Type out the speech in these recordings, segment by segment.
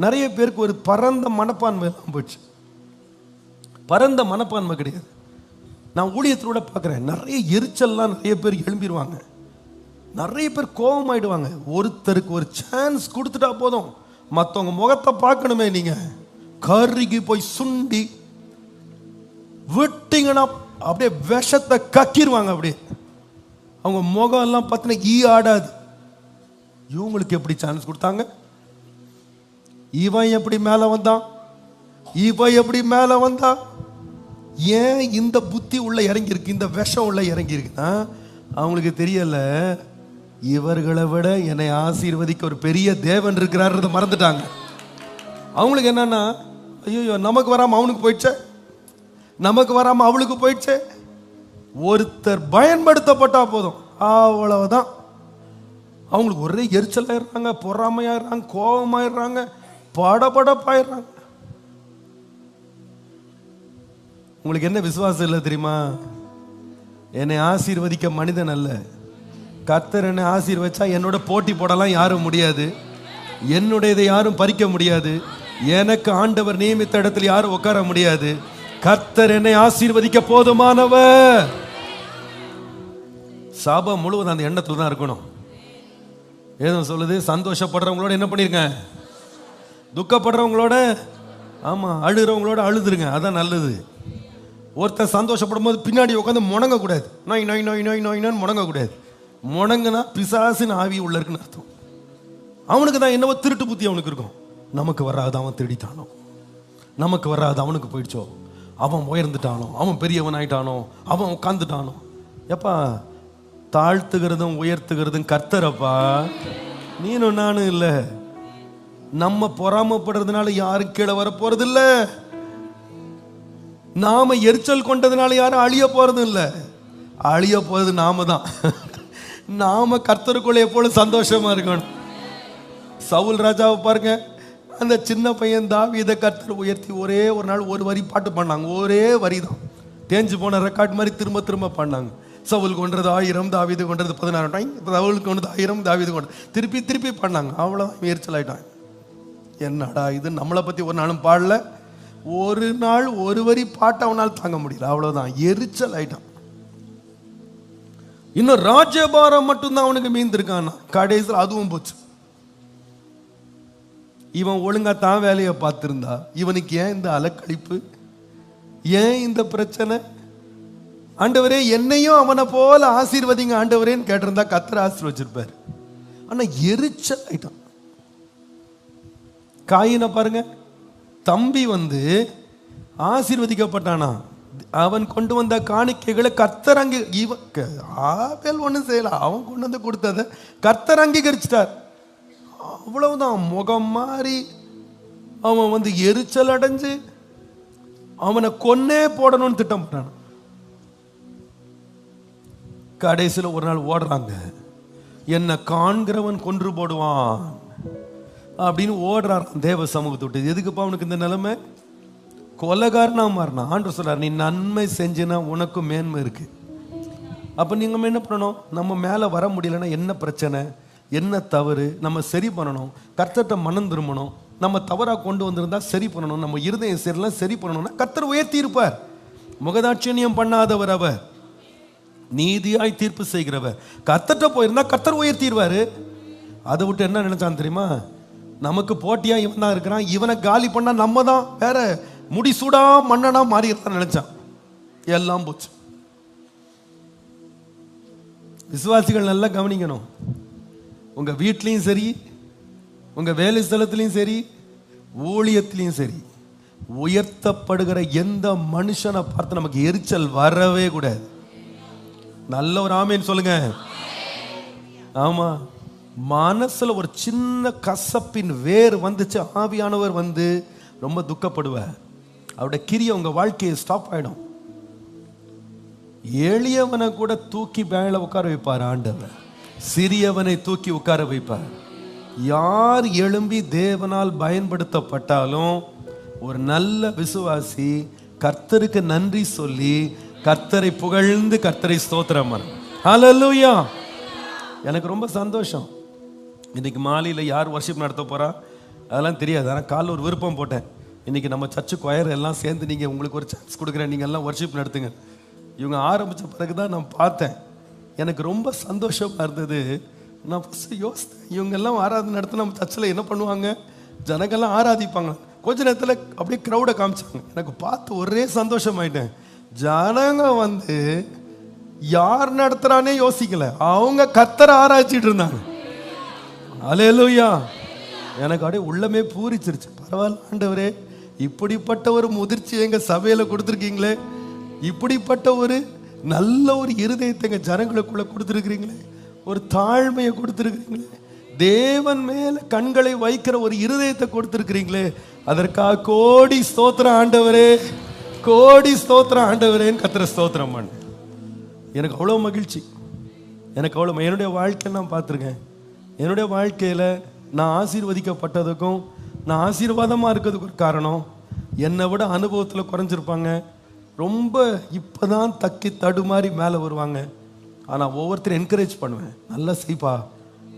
நிறைய பேருக்கு ஒரு பரந்த மனப்பான்மை எல்லாம் போச்சு. பரந்த மனப்பான்மை கிடையாது. நான் ஊழியத்தோட பார்க்குறேன், நிறைய எரிச்சல்லாம் நிறைய பேர் எழும்பிடுவாங்க, நிறைய பேர் கோபமாயிடுவாங்க. ஒருத்தருக்கு ஒரு சான்ஸ் கொடுத்துட்டா போதும், மற்றவங்க முகத்தை பார்க்கணுமே, நீங்கள் கருகி போய் சுண்டி விட்டீங்கன்னா அப்படியே விஷத்தை கக்கிடுவாங்க. அப்படியே அவங்க முகம் எல்லாம் பார்த்தீங்கன்னா ஈ ஆடாது. இவங்களுக்கு எப்படி சான்ஸ் கொடுத்தாங்க? இவன் எப்படி மேலே வந்தான், இவன் எப்படி மேலே வந்தான்? ஏன் இந்த புத்தி உள்ள இறங்கி இருக்கு, இந்த விஷம் உள்ள இறங்கி இருக்குன்னா அவங்களுக்கு தெரியல, இவர்களை விட என்னை ஆசீர்வதிக்க ஒரு பெரிய தேவன் இருக்கிறார் மறந்துட்டாங்க. அவங்களுக்கு என்னன்னா, ஐயோ நமக்கு வராம அவனுக்கு போயிடுச்சே, நமக்கு வராம அவளுக்கு போயிடுச்சே. ஒருத்தர் பயன்படுத்தப்பட்டா போதும், அவ்வளவுதான். அவங்களுக்கு ஒரே எரிச்சல் ஆயிடுறாங்க, பொறாமையாயிடுறாங்க, கோபமாயிடுறாங்க, படபடப்பாயிடுறாங்க. உங்களுக்கு என்ன விசுவாசம் இல்லை தெரியுமா? என்னை ஆசீர்வதிக்க மனிதன் அல்ல, கர்த்தர் என்னை ஆசீர்வதிச்சா என்னோட போட்டி போடலாம் யாரும் முடியாது, என்னுடையதை யாரும் பறிக்க முடியாது, எனக்கு ஆண்டவர் நியமித்த இடத்துல யாரும் உட்கார முடியாது. கர்த்தர் என்னை ஆசீர்வதிக்க போதுமானவர். சாபம் முழுவதும் அந்த எண்ணத்துல தான் இருக்கணும். ஏதோ சொல்லுது, சந்தோஷப்படுறவங்களோட என்ன பண்ணிருங்க, துக்கப்படுறவங்களோட, ஆமா அழுகிறவங்களோட அழுதுருங்க, அதான் நல்லது. ஒருத்தர் சந்தோஷப்படும் போது பின்னாடி உட்காந்து முணங்க கூடாது, நோய் நோய் நோய் நோய் நோய்னு முணங்க கூடாது. முணங்குனா பிசாசின் ஆவி உள்ள இருக்குன்னு அர்த்தம். அவனுக்கு தான் என்னவோ திருட்டு புத்தி அவனுக்கு இருக்கும். நமக்கு வராது அவன் திருடிட்டானோ, நமக்கு வராது அவனுக்கு போயிடுச்சோ, அவன் உயர்ந்துட்டானோ, அவன் பெரியவன் ஆயிட்டானோ, அவன் உட்காந்துட்டானோ. எப்பா தாழ்த்துகிறதும் உயர்த்துகிறதும் கர்த்தரப்பா, நீனும் நானும் இல்லை. நம்ம பொறாமப்படுறதுனால யாரும் கீழே வர போறது இல்லை, நாம எரிச்சல் கொண்டதுனால யாரும் அழிய போறது இல்லை. அழிய போறது நாம தான். நாம கர்த்தருக்குள்ள எப்பொழுதும் சந்தோஷமா இருக்கணும். சவுல் ராஜாவை பாருங்க, அந்த சின்ன பையன் தாவீதை கர்த்தர் உயர்த்தி ஒரே ஒரு நாள் ஒரு வரி பாட்டு பண்ணாங்க. ஒரே வரி தான், தேஞ்சு போன ரெக்கார்ட் மாதிரி திரும்ப திரும்ப பண்ணாங்க. சவுல் கொன்றது 1000, தாவீது கொன்றது 16, சவுல் கொன்றது 1000, தாவீது கொன்றது திருப்பி திருப்பி பண்ணாங்க. அவ்வளோதான், எரிச்சல் ஆயிட்டாங்க. என்னடா இது, நம்மளை பத்தி ஒரு நாளும் பாடல, ஒரு நாள் ஒரு வரி பாட்டு அவனால் தாங்க முடியல, அவ்வளவுதான், எரிச்சல் ஆயிட்டான். இன்னும் ராஜபாரம் மட்டும்தான் அவனுக்கு மீந்திருக்கான். கடைசியில் அதுவும் போச்சு. இவன் ஒழுங்கா தான் வேலையை பார்த்திருந்தா இவனுக்கு ஏன் இந்த அலக்கழிப்பு, ஏன் இந்த பிரச்சனை? ஆண்டவரே என்னையும் அவனை போல ஆசீர்வதிங்க ஆண்டவரேன்னு கேட்டிருந்தா கர்த்தர் ஆசீர்வதிச்சிருப்பாரு. ஆனா எரிச்சல் ஆயிட்டான். காயினை பாருங்க, தம்பி வந்து ஆசீர்வதிக்கப்பட்டானா, அவன் கொண்டு வந்த காணிக்கைகளை கர்த்தர் ஆபேல் ஒன்றும் செய்யல, அவன் கொண்டு வந்து கொடுத்ததை கர்த்தர் அங்கீகரிச்சிட்டார். அவ்வளவுதான், முகம் மாறி அவன் வந்து எரிச்சல் அடைஞ்சு அவனை கொன்னே போடணும்னு திட்டம் பண்ணான். கடைசியில் ஒரு நாள் ஓடுறாங்க, என்னை காண்கிறவன் கொன்று போடுவான் அப்படின்னு ஓடுறான் தேவ சமூகத்தை விட்டு. எதுக்குப்பா அவனுக்கு இந்த நிலைமை? கொலைகாரனா மாறினா. ஆண்டவர் சொல்றார், நீ நன்மை செஞ்சினா உனக்கும் மேன்மை இருக்கு. அப்ப நீங்க என்ன பண்ணணும்? நம்ம மேல வர முடியலன்னா என்ன பிரச்சனை, என்ன தவறு, நம்ம சரி பண்ணணும். கர்த்தர்ட்ட மனம் திரும்பணும். நம்ம தவறா கொண்டு வந்திருந்தா சரி பண்ணணும். நம்ம இருதயம் சரிலாம் சரி பண்ணணும்னா கர்த்தர் உயர்த்தி இருப்பார். முகதாட்சியம் பண்ணாதவர் அவர், நீதியாய் தீர்ப்பு செய்கிறவர். கர்த்தர்ட்ட போயிருந்தா கர்த்தர் உயர்த்திடுவாரு. அதை விட்டு என்ன நினைச்சான் தெரியுமா? நமக்கு போட்டியா இவன் தான் இருக்கிறான், இவனை காலி பண்ணா நம்ம தான் வேற முடிசூடா மன்னனா மாறிடுறான் நினைச்சான். எல்லாம் போச்சு. விசுவாசிகள் நல்லா கவனிக்கணும். உங்க வீட்லையும் சரி, உங்க வேலை ஸ்தலத்திலையும் சரி, ஊழியத்திலையும் சரி, உயர்த்தப்படுகிற எந்த மனுஷனை பார்த்து நமக்கு எரிச்சல் வரவே கூடாது. நல்ல ஒரு ஆமேன்னு சொல்லுங்க. ஆமா, மனசுல ஒரு சின்ன கசப்பின் வேர் வந்துச்சு, ஆவியானவர் வந்து ரொம்ப துக்கப்படுவார். அவருடைய கிரியை உங்க வாழ்க்கையை ஸ்டாப் ஆயிடும். எளியவனை கூட தூக்கி மேல உட்கார வைப்பார் ஆண்டவர், சிறியவனை தூக்கி உட்கார வைப்பார். யார் எழும்பி தேவனால் பயன்படுத்தப்பட்டாலும் ஒரு நல்ல விசுவாசி கர்த்தருக்கு நன்றி சொல்லி கர்த்தரை புகழ்ந்து கர்த்தரை ஸ்தோத்திரம். ஹல்லேலூயா. எனக்கு ரொம்ப சந்தோஷம். இன்னைக்கு மாலையில் யார் வர்ஷிப் நடத்த போறா? அதெல்லாம் தெரியாது. ஆனால் காலைல ஒரு விருப்பம் போட்டேன், இன்றைக்கி நம்ம சர்ச்சு கொயர் எல்லாம் சேர்ந்து நீங்கள் உங்களுக்கு ஒரு சான்ஸ் கொடுக்குறேன், நீங்கள் எல்லாம் வர்ஷிப் நடத்துங்க. இவங்க ஆரம்பித்த பிறகு தான் நான் பார்த்தேன், எனக்கு ரொம்ப சந்தோஷமாக இருந்தது. நான் ஃபஸ்ட்டு யோசித்தேன், இவங்கெல்லாம் ஆராதனை நடத்த நம்ம சர்ச்சில் என்ன பண்ணுவாங்க, ஜனங்கள்லாம் ஆராதிப்பாங்க. கொஞ்ச நேரத்தில் அப்படியே க்ரௌடை காமிச்சாங்க. எனக்கு பார்த்து ஒரே சந்தோஷமாயிட்டேன். ஜனங்க வந்து யார் நடத்துகிறானே யோசிக்கல, அவங்க கர்த்தரை ஆராய்ச்சிட்டு இருந்தாங்க. அல்லேலூயா. எனக்கு அப்படியே உள்ளமே பூரிச்சிருச்சு. பரவாயில்ல ஆண்டவரே, இப்படிப்பட்ட ஒரு முதிர்ச்சி எங்கள் சபையில் கொடுத்துருக்கீங்களே, இப்படிப்பட்ட ஒரு நல்ல ஒரு இருதயத்தை எங்கள் ஜனங்களுக்குள்ளே கொடுத்துருக்கிறீங்களே, ஒரு தாழ்மையை கொடுத்துருக்கிறீங்களே, தேவன் மேல கண்களை வைக்கிற ஒரு இருதயத்தை கொடுத்துருக்கிறீங்களே, அதற்காக கோடி ஸ்தோத்திரம் ஆண்டவரே, கோடி ஸ்தோத்திரம் ஆண்டவரேன்னு கர்த்தரை ஸ்தோத்திரம் பண்ண. எனக்கு அவ்வளோ மகிழ்ச்சி, எனக்கு அவ்வளோ. என்னுடைய வாழ்க்கையை நான் பார்த்துருக்கேன். என்னுடைய வாழ்க்கையில் நான் ஆசீர்வதிக்கப்பட்டதுக்கும் நான் ஆசீர்வாதமாக இருக்கிறதுக்கு ஒரு காரணம், என்னை விட அனுபவத்தில் குறைஞ்சிருப்பாங்க, ரொம்ப இப்போ தான் தக்கி தடுமாறி மேலே வருவாங்க. ஆனால் ஒவ்வொருத்தரும் என்கரேஜ் பண்ணுவேன், நல்லா செய்ப்பா,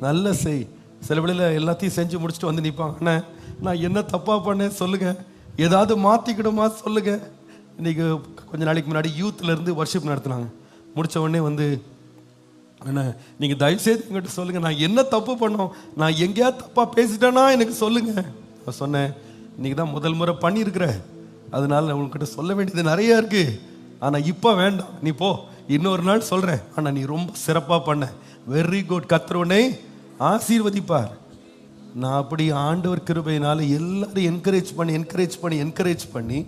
நல்ல செய். சில வேளையில் எல்லாத்தையும் செஞ்சு முடிச்சுட்டு வந்து நிற்பாங்க, அண்ணே நான் என்ன தப்பாக பண்ணேன் சொல்லுங்கள், ஏதாவது மாற்றிக்கிடுமா சொல்லுங்கள். இன்றைக்கி கொஞ்சம் நாளைக்கு முன்னாடி யூத்லேருந்து வர்ஷிப் நடத்துனாங்க. முடித்த உடனே வந்து, அண்ணா நீங்கள் தயவுசெய்து எங்கிட்ட சொல்லுங்கள், நான் என்ன தப்பு பண்ணோம், நான் எங்கேயாவது தப்பாக பேசிட்டேன்னா எனக்கு சொல்லுங்கள். நான் சொன்னேன், இன்றைக்கி தான் முதல் முறை பண்ணியிருக்கிற, அதனால உங்ககிட்ட சொல்ல வேண்டியது நிறையா இருக்குது, ஆனால் இப்போ வேண்டாம், நீ போ, இன்னொரு நாள் சொல்கிறேன். ஆனால் நீ ரொம்ப சிறப்பாக பண்ண, வெரி குட், கர்த்தர் உன்னை ஆசீர்வதிப்பார். நான் அப்படி ஆண்டவர் கிருபையினால எல்லாரும் என்கரேஜ் பண்ணி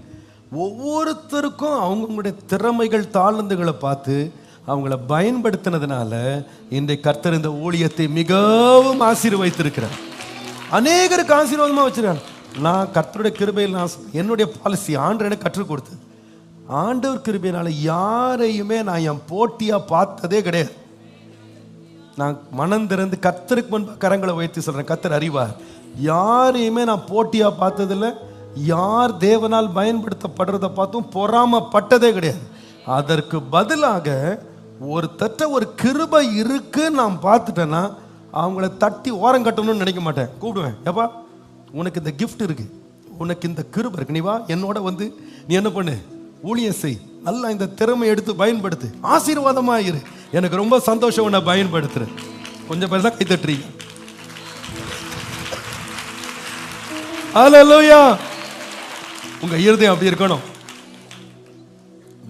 ஒவ்வொருத்தருக்கும் அவங்களுடைய திறமைகள் தாளந்துகளை பார்த்து அவங்கள பயன்படுத்தினதுனால இன்றைக்கு கர்த்தர் இந்த ஊழியத்தை மிகவும் ஆசீர்வதித்திருக்கிறார். அநேகருக்கு ஆசீர்வாதமாக வச்சிருக்காங்க. நான் கர்த்தருடைய கிருபையில் நான் என்னுடைய பாலிசி ஆண்டவர் எனக்கு கற்றுக் கொடுத்தது. ஆண்டவர் கிருபையினால யாரையுமே நான் என் போட்டியாக பார்த்ததே கிடையாது. நான் மனம் திறந்து கர்த்தருக்கு முன்பு கரங்களை உயர்த்தி சொல்கிறேன், கர்த்தர் அறிவார். யாரையுமே நான் போட்டியாக பார்த்ததில்லை. யார் தேவனால் பயன்படுத்தப்படுறதை பார்த்தும் பொறாமப்பட்டதே கிடையாது. அதற்கு பதிலாக ஒரு கிருபை இருக்கு நான் பார்த்துட்டேன்னா அவங்கள தட்டி ஓரம் கட்டணும்னு நினைக்க மாட்டேன், கூப்பிடுவேன். ஏப்பா உனக்கு இந்த கிஃப்ட் இருக்கு, உனக்கு இந்த கிருபை இருக்கு, நீ வா என்னோட வந்து நீ என்ன பண்ணு, ஊழியம் செய், நல்லா இந்த திறமை எடுத்து பயன்படுத்து, ஆசீர்வாதமா இரு. எனக்கு ரொம்ப சந்தோஷம் உன்னை பயன்படுத்துறேன். கொஞ்சம் பேர் தான் கை தட்டுறீங்க. அல்லேலூயா. உங்க இருதயம் அப்படி இருக்கணும்.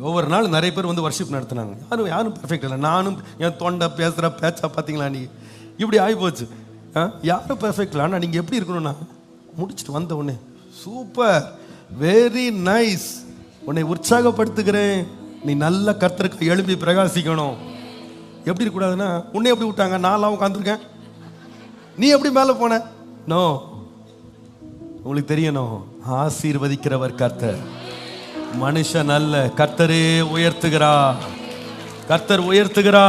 ஒவ்வொரு நாள் நிறைய பேர் வந்து வர்ஷிப் நடத்தினாங்க. யாரும் பெர்ஃபெக்ட் இல்லை. நானும் என் தொண்டை பேசுகிற பேச்சா பார்த்தீங்களா நீ இப்படி ஆகிப்போச்சு. யாரும் பெர்ஃபெக்ட் இல்லை. ஆனால் நீங்கள் எப்படி இருக்கணும்னா முடிச்சுட்டு வந்த உடனே சூப்பர், வெரி நைஸ், உன்னை உற்சாகப்படுத்துகிறேன், நீ நல்ல கர்த்தருக்கு எழுப்பி பிரகாசிக்கணும். எப்படி இருக்கக்கூடாதுன்னா, உன்னை எப்படி விட்டாங்க, நான்லாம் உட்காந்துருக்கேன், நீ எப்படி மேலே போன? நோ, உங்களுக்கு தெரியணும், ஆசீர்வதிக்கிறவர் கர்த்தர், மனுஷன் அல்ல. கர்த்தரே உயர்த்துகிறா, கர்த்தர் உயர்த்துகிறா.